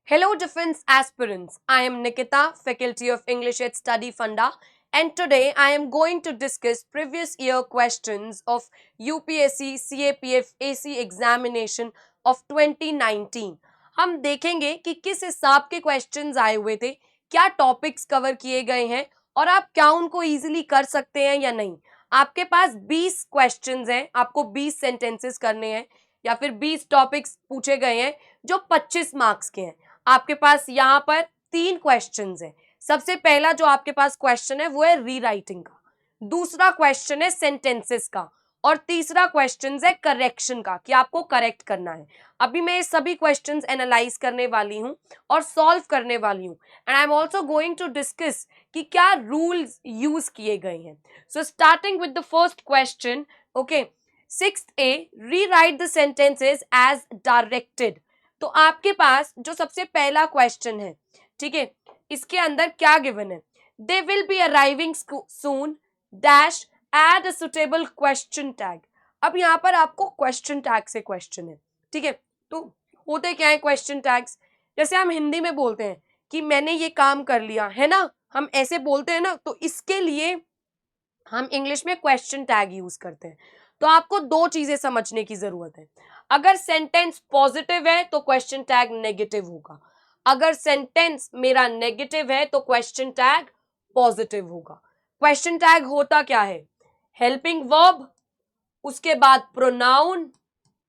Hello, defense aspirants. I am Nikita, Faculty of English at Study Funda, and today I am going to discuss previous year questions of UPSC CAPF AC examination of 2019. हम देखेंगे कि किस हिसाब के questions आए हुए थे, क्या टॉपिक्स कवर किए गए हैं और आप क्या उनको इजीली कर सकते हैं या नहीं। आपके पास 20 क्वेश्चंस हैं, आपको 20 सेंटेंसेस करने हैं या फिर 20 टॉपिक्स पूछे गए हैं जो 25 मार्क्स के हैं। आपके पास यहाँ पर 3 क्वेश्चंस हैं। सबसे पहला जो आपके पास क्वेश्चन है वो है रीराइटिंग का, दूसरा क्वेश्चन है सेंटेंसेस का और तीसरा क्वेश्चन है करेक्शन का कि आपको करेक्ट करना है। अभी मैं ये सभी क्वेश्चंस एनालाइज करने वाली हूँ और सॉल्व करने वाली हूँ and I am also going to discuss कि क्या रूल्स यूज किए गए हैं। So starting with the first question, okay, 6A, rewrite the sentences as directed. तो आपके पास जो सबसे पहला क्वेश्चन है, ठीक है, इसके अंदर क्या गिवन है, they will be arriving soon dash add a suitable question tag. अब यहाँ पर आपको क्वेश्चन टैग से क्वेश्चन है, ठीक है। तो होते क्या है क्वेश्चन टैग्स, जैसे हम हिंदी में बोलते हैं कि मैंने ये काम कर लिया है ना, हम ऐसे बोलते हैं ना, तो इसके लिए हम इंग्लिश में क्वेश्चन टैग यूज करते हैं। तो आपको दो चीजें समझने की जरूरत है। अगर सेंटेंस पॉजिटिव है तो क्वेश्चन टैग नेगेटिव होगा, अगर सेंटेंस मेरा नेगेटिव है तो क्वेश्चन टैग पॉजिटिव होगा। क्वेश्चन टैग होता क्या है, हेल्पिंग वर्ब, उसके बाद प्रोनाउन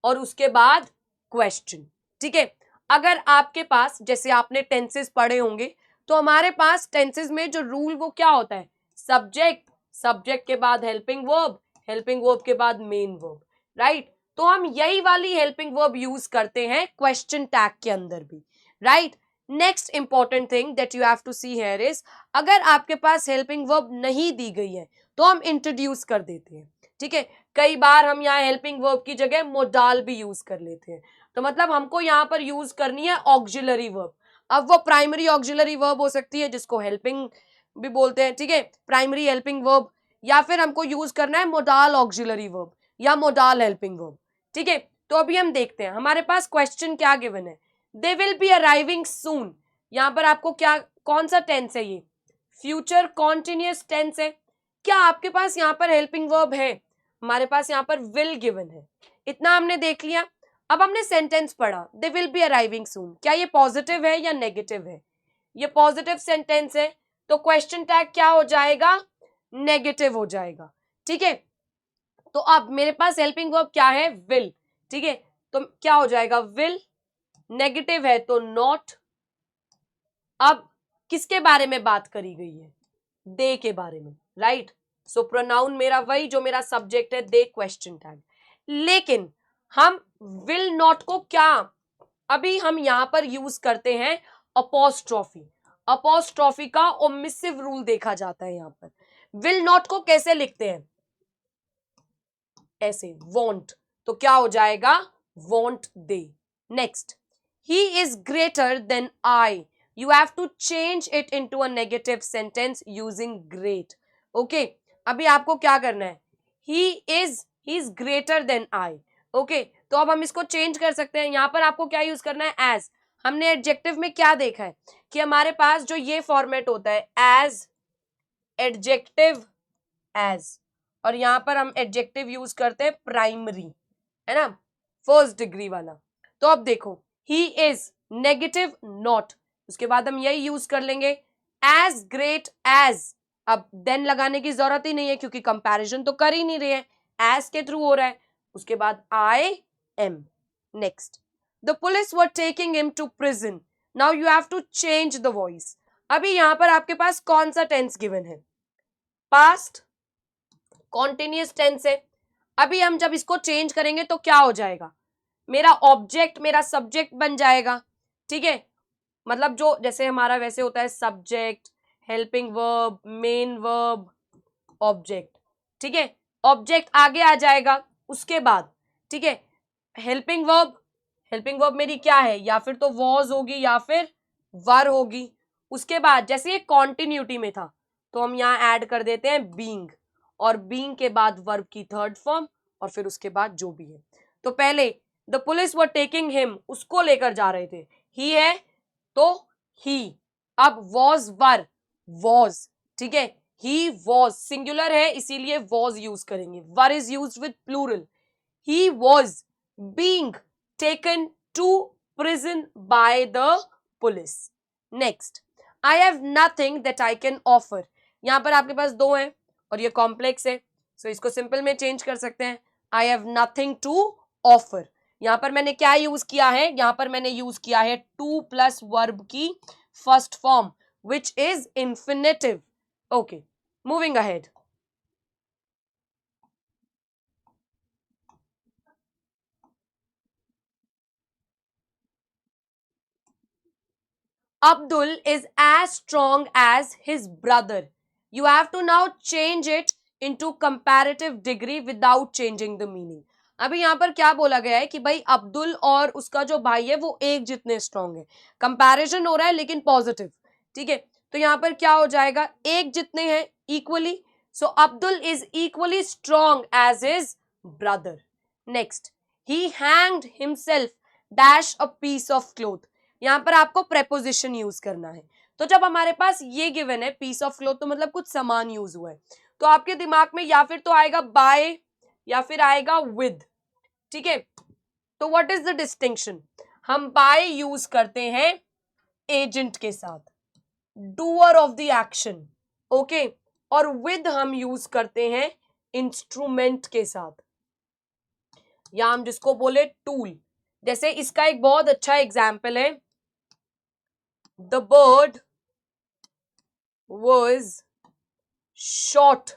और उसके बाद क्वेश्चन, ठीक है। अगर आपके पास, जैसे आपने टेंसेस पढ़े होंगे, तो हमारे पास टेंसेस में जो रूल वो क्या होता है, सब्जेक्ट, सब्जेक्ट के बाद हेल्पिंग वर्ब, हेल्पिंग वर्ब के बाद मेन वर्ब, राइट। तो हम यही वाली हेल्पिंग वर्ब यूज करते हैं क्वेश्चन टैग के अंदर भी, right. Next important thing that you have to see here is, अगर आपके पास हेल्पिंग वर्ब नहीं दी गई है तो हम इंट्रोड्यूस कर देते हैं, ठीक है। कई बार हम यहाँ हेल्पिंग वर्ब की जगह मोडाल भी यूज कर लेते हैं। तो मतलब हमको यहाँ पर यूज करनी है ऑक्सिलरी वर्ब। अब वो प्राइमरी ऑक्सिलरी वर्ब हो सकती है जिसको हेल्पिंग भी बोलते हैं, ठीक है, प्राइमरी हेल्पिंग वर्ब, या फिर हमको यूज करना है मोडाल ऑक्सिलरी वर्ब या मोडाल हेल्पिंग वर्ब, ठीक है। तो अभी हम देखते हैं हमारे पास क्वेश्चन क्या गिवन है, दे विल बी अराइविंग सून। यहाँ पर आपको क्या, कौन सा टेंस है, ये फ्यूचर कॉन्टिन्यूअस टेंस है। क्या आपके पास यहाँ पर हेल्पिंग वर्ब है, हमारे पास यहाँ पर विल गिवन है, इतना हमने देख लिया। अब हमने सेंटेंस पढ़ा, दे विल बी अराइविंग सून, क्या ये पॉजिटिव है या नेगेटिव है, ये पॉजिटिव सेंटेंस है, तो क्वेश्चन टैग क्या हो जाएगा, नेगेटिव हो जाएगा, ठीक है। तो अब मेरे पास हेल्पिंग वर्ब क्या है, विल, ठीक है, तो क्या हो जाएगा, विल, नेगेटिव है तो नॉट। अब किसके बारे में बात करी गई है, दे के बारे में, राइट। सो प्रोनाउन मेरा वही जो मेरा सब्जेक्ट है, दे क्वेश्चन टैग। लेकिन हम विल नॉट को क्या, अभी हम यहां पर यूज करते हैं अपोस्ट्रोफी। अपोस्ट्रोफी का ओमिसिव रूल देखा जाता है। यहां पर विल नॉट को कैसे लिखते हैं, ऐसे, वॉन्ट, तो क्या हो जाएगा, won't they. Next, he is greater than I, you have to change it into a negative sentence using great, okay। अभी आपको क्या करना है, he is greater than I, okay। तो अब हम इसको चेंज कर सकते हैं, यहां पर आपको क्या यूज करना है, as। हमने एडजेक्टिव में क्या देखा है कि हमारे पास जो ये फॉर्मेट होता है, as, एडजेक्टिव, as, और यहां पर हम एडजेक्टिव यूज करते हैं प्राइमरी, है ना, फर्स्ट डिग्री वाला। तो अब देखो, ही इज नेगेटिव नॉट, उसके बाद हम यही यूज कर लेंगे, एज ग्रेट एज। अब देन लगाने की जरूरत ही नहीं है क्योंकि कंपैरिजन तो कर ही नहीं रहे हैं, एज के थ्रू हो रहा है। उसके बाद I am. Next, the police were taking him to prison, now you have to change the voice. अभी यहां पर आपके पास कौन सा टेंस गिवन है, पास्ट कॉन्टिन्यूअस टेंस है। अभी हम जब इसको चेंज करेंगे तो क्या हो जाएगा, मेरा ऑब्जेक्ट मेरा सब्जेक्ट बन जाएगा, ठीक है। मतलब जो जैसे हमारा वैसे होता है, subject, helping verb, main verb, object, ठीक है। ऑब्जेक्ट आगे आ जाएगा उसके बाद, ठीक है। हेल्पिंग वर्ब, हेल्पिंग वर्ब मेरी क्या है, या फिर तो वॉज होगी या फिर वर होगी। उसके बाद जैसे ये कॉन्टिन्यूटी में था तो हम यहाँ ऐड कर देते हैं बीइंग, और बीइंग के बाद वर्ब की थर्ड फॉर्म और फिर उसके बाद जो भी है। तो पहले the police were taking him, उसको लेकर जा रहे थे, ही है तो ही। अब वॉज वर, वॉज, ठीक है, ही वॉज सिंगुलर है इसीलिए वॉज यूज करेंगे, were is use with plural. He was being taken to prison by the police. Next, I have nothing that I can offer. यहां पर आपके पास दो हैं और ये कॉम्प्लेक्स है, सो इसको सिंपल में चेंज कर सकते हैं, I have nothing to offer. यहां पर मैंने क्या यूज किया है, यहां पर मैंने यूज किया है टू प्लस वर्ब की first form which is infinitive. Okay, moving ahead. Abdul is as strong as his brother. You have to now change it into comparative degree without changing the meaning. अभी यहां पर क्या बोला गया है कि भाई अब्दुल और उसका जो भाई है वो एक जितने स्ट्रांग है. कंपैरिजन हो रहा है लेकिन पॉजिटिव, ठीक है. तो यहां पर क्या हो जाएगा, एक जितने हैं equally. So Abdul is equally strong as his brother. Next, he hanged himself dash a piece of cloth. यहां पर आपको प्रेपोजिशन यूज करना है. तो जब हमारे पास ये गिवन है पीस ऑफ क्लोथ, तो मतलब कुछ सामान यूज हुआ है, तो आपके दिमाग में या फिर तो आएगा बाय या फिर आएगा विद, ठीक है. तो व्हाट इज द डिस्टिंक्शन, हम बाय यूज करते हैं एजेंट के साथ, doer of the action, okay, और विद हम यूज करते हैं इंस्ट्रूमेंट के साथ, या हम जिसको बोले टूल. जैसे इसका एक बहुत अच्छा एग्जाम्पल है, the bird was shot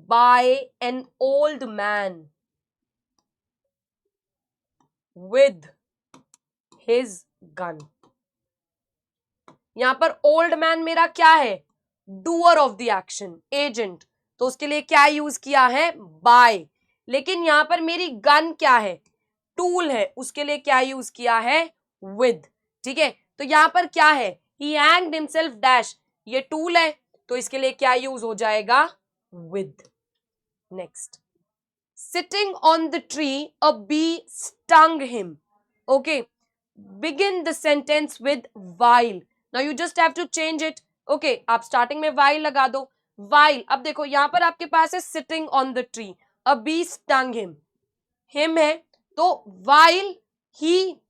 by an old man with his gun. यहां पर ओल्ड मैन मेरा क्या है, doer of the action, agent, तो उसके लिए क्या यूज किया है, बाय. लेकिन यहां पर मेरी गन क्या है, टूल है, उसके लिए क्या यूज किया है, विद, ठीक है. तो यहां पर क्या है, ही हैंग्ड हिमसेल्फ डैश, ये टूल है तो इसके लिए क्या यूज हो जाएगा, with. Next, sitting on the tree a bee stung him. Okay, begin the sentence with while. Now you just have to change it. Okay, आप स्टार्टिंग में वाइल लगा दो, वाइल. अब देखो यहां पर आपके पास है sitting on the tree, a bee stung him, him है तो वाइल ही.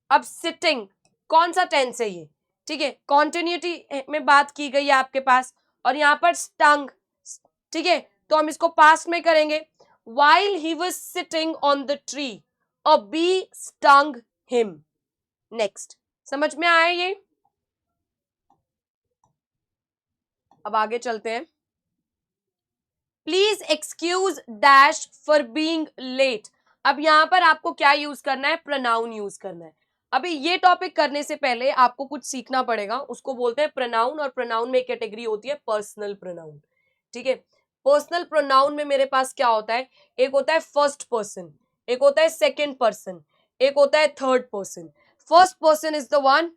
अब सिटिंग कौन सा टेंस है ये, ठीक है, कॉन्टिन्यूटी में बात की गई है आपके पास, और यहां पर स्टंग, ठीक है, तो हम इसको पास्ट में करेंगे. While he was sitting on the tree a bee stung him. Next, समझ में आया ये. अब आगे चलते हैं. Please excuse dash for being late. अब यहां पर आपको क्या यूज करना है, प्रोनाउन यूज करना है. अभी ये टॉपिक करने से पहले आपको कुछ सीखना पड़ेगा, उसको बोलते हैं प्रोनाउन, और प्रोनाउन में एक कैटेगरी होती है पर्सनल प्रोनाउन, ठीक है. पर्सनल प्रोनाउन में मेरे पास क्या होता है, एक होता है फर्स्ट पर्सन, एक होता है सेकेंड पर्सन, एक होता है third person. First person is the one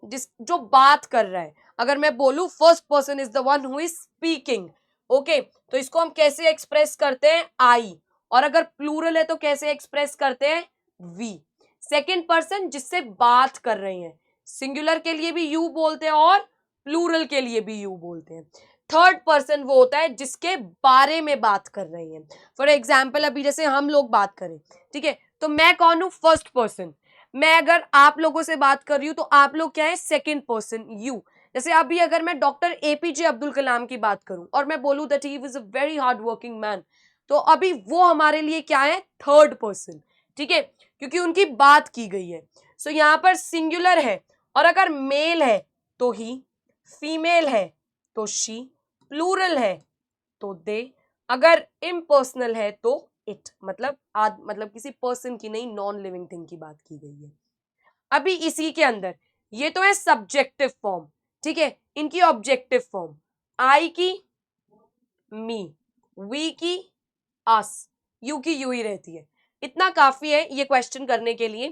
जिस जो बात कर रहा है. अगर मैं बोलूं first person is the one who is speaking, okay, तो इसको हम कैसे एक्सप्रेस करते हैं, आई. और अगर प्लूरल है तो कैसे एक्सप्रेस करते हैं, वी. सेकेंड पर्सन जिससे बात कर रहे हैं, सिंगुलर के लिए भी यू बोलते हैं और प्लूरल के लिए भी यू बोलते हैं. थर्ड पर्सन वो होता है जिसके बारे में बात कर रहे हैं. फॉर एग्जाम्पल अभी जैसे हम लोग बात करें, ठीक है, तो मैं कौन हूं, फर्स्ट पर्सन. मैं अगर आप लोगों से बात कर रही हूं तो आप लोग क्या है, सेकेंड पर्सन, यू. जैसे अभी अगर मैं डॉक्टर एपीजे अब्दुल कलाम की बात करूं और मैं बोलूं that he was a very hard working man, तो अभी वो हमारे लिए क्या है, थर्ड पर्सन, ठीक है, क्योंकि उनकी बात की गई है. सो यहां पर सिंगुलर है, और अगर मेल है तो ही, फीमेल है तो शी, प्लूरल है तो दे, अगर इम्पर्सनल है तो इट. मतलब किसी पर्सन की नहीं, नॉन लिविंग थिंग की बात की गई है. अभी इसी के अंदर ये तो है सब्जेक्टिव फॉर्म, ठीक है, इनकी ऑब्जेक्टिव फॉर्म, आई की मी, वी की अस, यू की यू ही रहती है. इतना काफी है ये क्वेश्चन करने के लिए.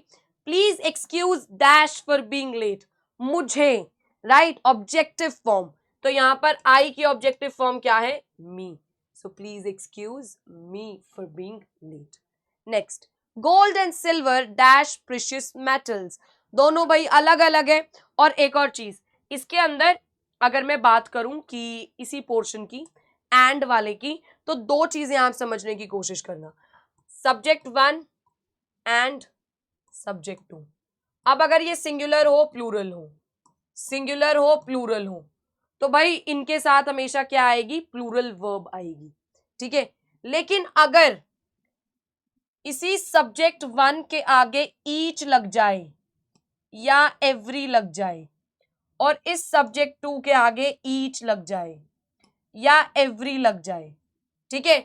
Please excuse dash for being late, मुझे, राइट, ऑब्जेक्टिव फॉर्म. तो यहां पर आई की ऑब्जेक्टिव फॉर्म क्या है, me. So please excuse me for being late. Next, gold and silver dash precious metals. दोनों भाई अलग अलग है। और एक और चीज इसके अंदर, अगर मैं बात करूं कि इसी पोर्शन की एंड वाले की, तो दो चीजें आप समझने की कोशिश करना, subject one and subject two. अब अगर ये सिंगुलर हो प्लूरल हो, सिंगुलर हो प्लूरल हो, तो भाई इनके साथ हमेशा क्या आएगी, प्लूरल वर्ब आएगी, ठीक है। लेकिन अगर इसी सब्जेक्ट वन के आगे ईच लग जाए या एवरी लग जाए, और इस सब्जेक्ट टू के आगे ईच लग जाए या एवरी लग जाए, ठीक है,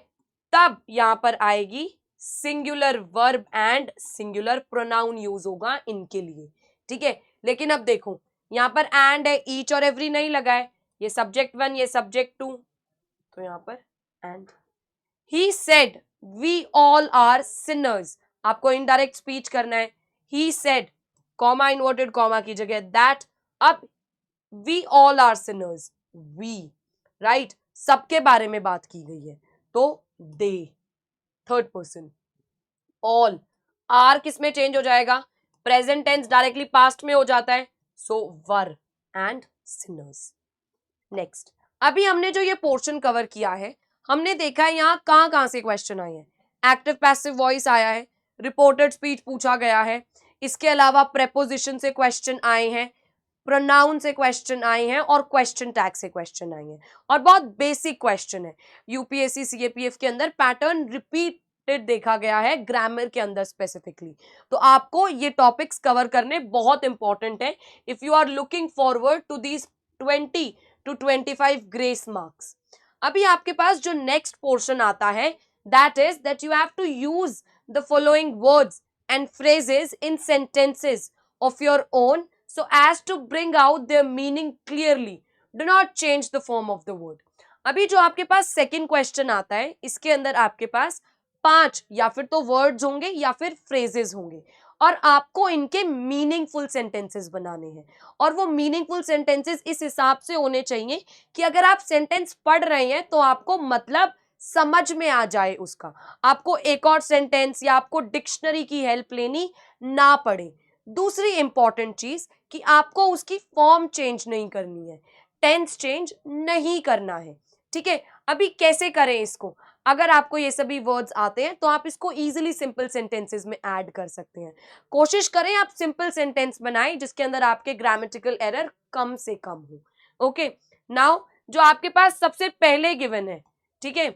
तब यहां पर आएगी singular verb and singular pronoun use होगा इनके लिए, ठीक है। लेकिन अब देखो यहां पर एंड है, ईच और एवरी नहीं लगा है, ये सब्जेक्ट वन ये सब्जेक्ट टू, तो यहां पर and. He said we all are sinners, आपको इनडायरेक्ट स्पीच करना है। He said comma inverted comma की जगह दैट, अब we all are sinners, we, right, सबके बारे में बात की गई है, तो they, third person, all, are किस में चेंज हो जाएगा, प्रेजेंट टेंस डायरेक्टली पास्ट में हो जाता है, सो वर एंड सिनर्स। नेक्स्ट, अभी हमने जो ये पोर्शन कवर किया है, हमने देखा है यहाँ कहां से क्वेश्चन आए हैं, एक्टिव पैसिव वॉइस आया है, रिपोर्टेड स्पीच पूछा गया है, इसके अलावा प्रेपोजिशन से क्वेश्चन आए हैं, प्रोनाउन से क्वेश्चन आए हैं, और क्वेश्चन टैग से क्वेश्चन आए हैं, और बहुत बेसिक क्वेश्चन है। यूपीएससी सीएपीएफ के अंदर पैटर्न रिपीटेड देखा गया है ग्रामर के अंदर स्पेसिफिकली, तो आपको ये टॉपिक्स कवर करने बहुत इंपॉर्टेंट है if you are looking forward to these 20 to 25 grace marks. अभी आपके पास जो नेक्स्ट पोर्शन आता है, that is that you have to use the following words and phrases in sentences of your own so as to bring out their meaning clearly. Do not change the form of the word. अभी जो आपके पास second question आता है, इसके अंदर आपके पास 5 या फिर तो वर्ड्स होंगे या फिर फ्रेजेस होंगे, और आपको इनके मीनिंगफुल सेंटेंसेस बनाने हैं। और वो मीनिंगफुल सेंटेंसेस इस हिसाब से होने चाहिए कि अगर आप सेंटेंस पढ़ रहे हैं तो आपको मतलब समझ में आ जाए उसका, आपको एक और सेंटेंस या आपको डिक्शनरी की हेल्प लेनी ना पड़े। दूसरी इंपॉर्टेंट चीज कि आपको उसकी फॉर्म चेंज नहीं करनी है, टेंस चेंज नहीं करना है, ठीक है। अभी कैसे करें इसको, अगर आपको ये सभी वर्ड्स आते हैं तो आप इसको इजीली सिंपल सेंटेंसेस में ऐड कर सकते हैं। कोशिश करें आप सिंपल सेंटेंस बनाएं जिसके अंदर आपके ग्रामेटिकल एरर कम से कम हो। ओके, नाउ जो आपके पास सबसे पहले गिवन है, ठीक है,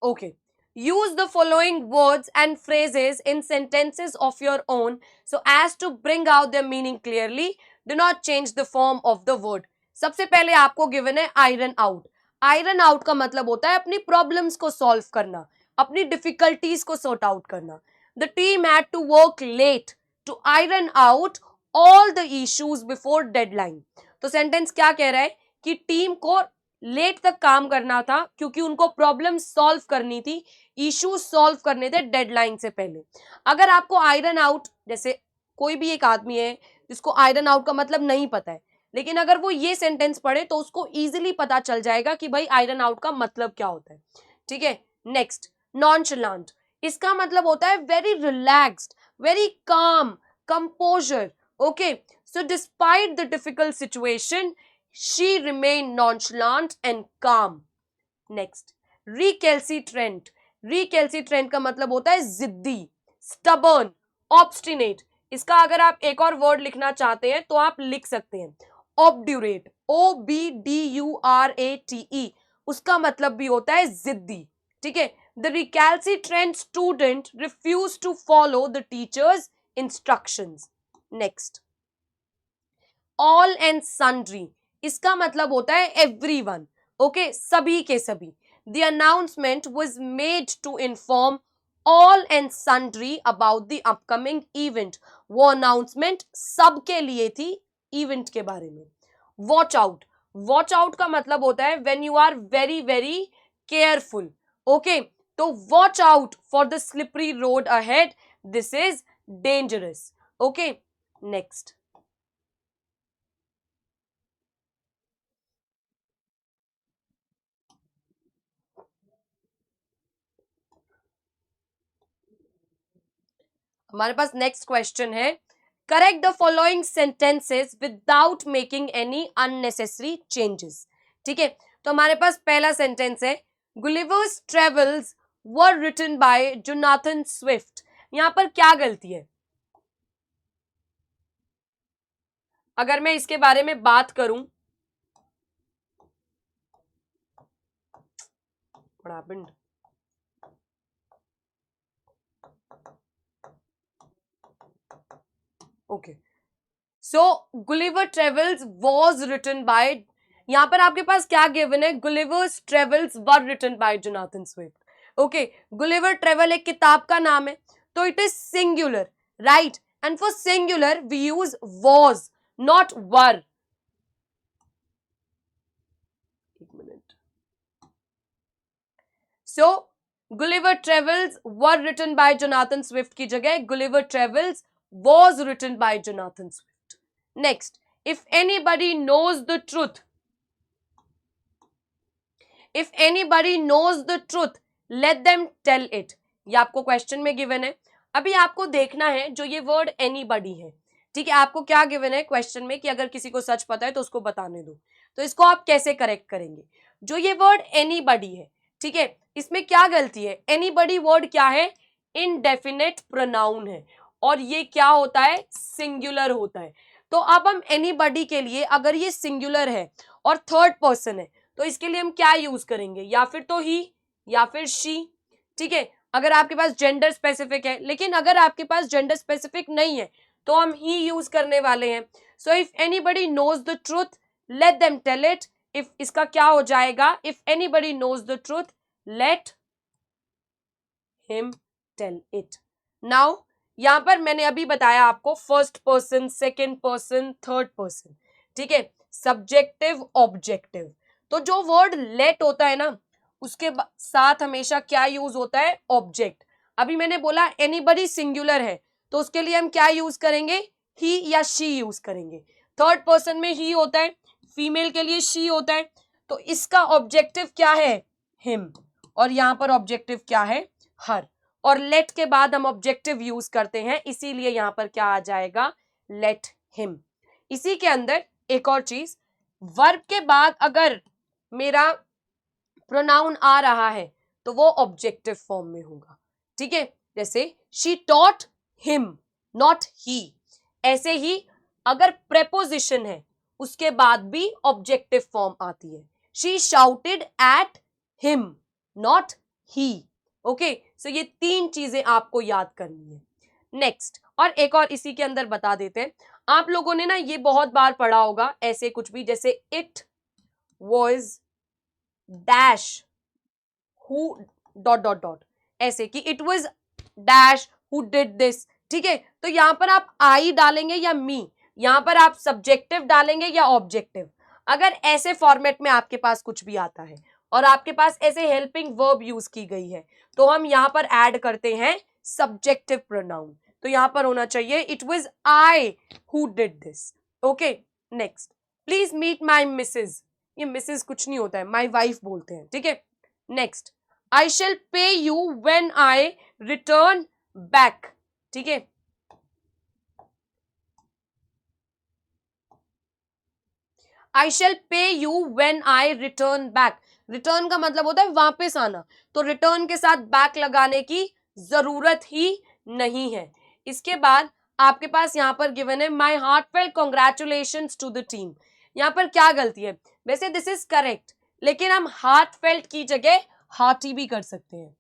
okay. Use the following words and phrases in sentences of your own so as to bring out their meaning clearly. Do not change the form of the word. सबसे पहले आपको गिवन है आयरन आउट। आयरन आउट का मतलब होता है अपनी problems को सॉल्व करना, अपनी डिफिकल्टीज को सॉर्ट आउट करना। The team had to work late to iron out all the issues before deadline. तो सेंटेंस क्या कह रहा है कि टीम को लेट तक काम करना था क्योंकि उनको प्रॉब्लम सॉल्व करनी थी, इश्यूज सॉल्व करने थे डेडलाइन से पहले। अगर आपको आयरन आउट, जैसे कोई भी एक आदमी है जिसको आयरन आउट का मतलब नहीं पता है, लेकिन अगर वो ये सेंटेंस पढ़े तो उसको इजीली पता चल जाएगा कि भाई आयरन आउट का मतलब क्या होता है, ठीक है। नेक्स्ट, नॉनचलांट, इसका मतलब होता है very relaxed, very calm, composer. Okay, so despite the difficult situation she remained nonchalant and calm. Next, recalcitrant. Recalcitrant का मतलब होता है जिद्दी, stubborn, obstinate. इसका अगर आप एक और वर्ड लिखना चाहते हैं तो आप लिख सकते हैं obdurate, OBDURATE, उसका मतलब भी होता है जिद्दी, ठीक है। The recalcitrant student refused to follow the teacher's instructions. Next, all and sundry, इसका मतलब होता है एवरीवन, ओके, सभी के सभी। The announcement was made to inform all and sundry about the upcoming event. वो अनाउंसमेंट सबके लिए थी इवेंट के बारे में। वॉच आउट, वॉच आउट का मतलब होता है when you are very very careful, okay. तो watch out for the slippery road ahead, this is dangerous. Okay, next. हमारे पास नेक्स्ट क्वेश्चन है, correct the following sentences without making any unnecessary changes. ठीक है, तो हमारे पास पहला सेंटेंस है, Gulliver's Travels were written by Jonathan Swift. यहां पर क्या गलती है? अगर मैं इसके बारे में बात करूं, okay, so Gulliver travels was written by, यहां पर आपके पास क्या गिवन है, Gulliver's Travels were written by Jonathan Swift. Okay, Gulliver travel एक किताब का नाम है, तो it is singular, right, and for singular we use was, not were. एक minute. So Gulliver travels were written by Jonathan Swift की जगह Gulliver travels was written by Jonathan Swift. Next, if anybody knows the truth, if anybody knows the truth, let them tell it. ये आपको question में given है. अभी आपको देखना है जो ये वर्ड anybody है, ठीक है, आपको क्या गिवन है क्वेश्चन में कि अगर किसी को सच पता है तो उसको बताने दो. तो इसको आप कैसे करेक्ट करेंगे? जो ये वर्ड anybody है, ठीक है, इसमें क्या गलती है? anybody वर्ड क्या है? इनडेफिनेट प्रोनाउन है, और ये क्या होता है? सिंगुलर होता है. तो अब हम एनीबॉडी के लिए, अगर ये सिंगुलर है और थर्ड पर्सन है, तो इसके लिए हम क्या यूज करेंगे? या फिर तो ही या फिर शी. ठीक है, अगर आपके पास जेंडर स्पेसिफिक है, लेकिन अगर आपके पास जेंडर स्पेसिफिक नहीं है तो हम ही यूज करने वाले हैं. So if anybody knows the truth let them tell it. If इसका क्या हो जाएगा? If anybody knows the truth let him tell it. Now यहां पर मैंने अभी बताया आपको first person, second person, third person, ठीक है, सब्जेक्टिव ऑब्जेक्टिव. तो जो वर्ड लेट होता है ना, उसके साथ हमेशा क्या यूज होता है? ऑब्जेक्ट. अभी मैंने बोला एनीबॉडी सिंगुलर है, तो उसके लिए हम क्या यूज करेंगे? ही या शी यूज करेंगे. थर्ड पर्सन में ही होता है, फीमेल के लिए शी होता है, तो इसका ऑब्जेक्टिव क्या है? हिम. और यहां पर ऑब्जेक्टिव क्या है? हर. और लेट के बाद हम ऑब्जेक्टिव यूज करते हैं, इसीलिए यहां पर क्या आ जाएगा? Let him. इसी के अंदर एक और चीज, वर्ब के बाद अगर मेरा प्रोनाउन आ रहा है तो वो ऑब्जेक्टिव फॉर्म में होगा. ठीक है, जैसे शी टॉट हिम, नॉट ही. ऐसे ही अगर प्रेपोजिशन है उसके बाद भी ऑब्जेक्टिव फॉर्म आती है. She shouted at him, not he. Okay, so ये तीन चीजें आपको याद करनी है. नेक्स्ट, और एक और इसी के अंदर बता देते हैं. आप लोगों ने ना ये बहुत बार पढ़ा होगा ऐसे कुछ भी, जैसे it was dash who dot dot dot, ऐसे कि it was dash who did this. ठीक है, तो यहां पर आप आई डालेंगे या मी, यहां पर आप सब्जेक्टिव डालेंगे या ऑब्जेक्टिव. अगर ऐसे फॉर्मेट में आपके पास कुछ भी आता है और आपके पास ऐसे हेल्पिंग वर्ब यूज की गई है, तो हम यहां पर ऐड करते हैं सब्जेक्टिव प्रोनाउन. तो यहां पर होना चाहिए it was I who did this. Okay, next, please meet my Mrs. ये मिसेज कुछ नहीं होता है, माई वाइफ बोलते हैं. ठीक है, नेक्स्ट, आई शेल पे you when I return back. ठीक है, आई शेल पे you when I return back. Return का मतलब होता है वापस आना, तो रिटर्न के साथ बैक लगाने की जरूरत ही नहीं है. इसके बाद आपके पास यहां पर गिवन है my heartfelt congratulations to the team. यहां पर क्या गलती है? वैसे दिस इज करेक्ट, लेकिन हम हार्टफेल्ट की जगह हार्टी भी कर सकते हैं,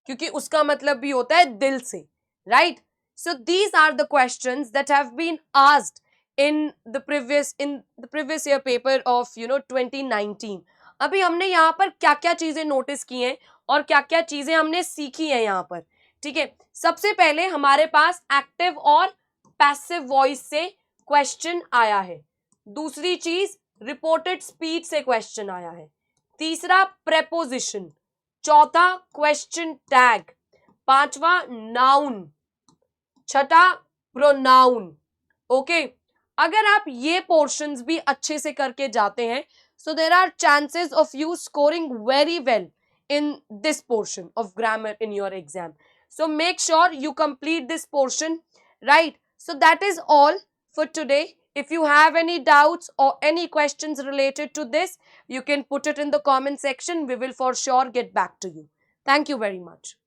क्योंकि उसका मतलब भी होता है दिल से, right. So these are the questions that have been asked in the previous year paper of 2019. अभी हमने यहाँ पर क्या क्या चीजें नोटिस की हैं और क्या क्या चीजें हमने सीखी हैं यहाँ पर. ठीक है, सबसे पहले हमारे पास एक्टिव और पैसिव वॉइस से क्वेश्चन आया है. दूसरी चीज रिपोर्टेड स्पीच से क्वेश्चन आया है. तीसरा प्रेपोजिशन. चौथा क्वेश्चन टैग. पांचवा नाउन. छठा प्रोनाउन. ओके, अगर आप ये पोर्शंस भी अच्छे से करके जाते हैं, so there are chances of you scoring very well in this portion of grammar in your exam. So make sure you complete this portion, right? So that is all for today. If you have any doubts or any questions related to this, you can put it in the comment section. We will for sure get back to you. Thank you very much.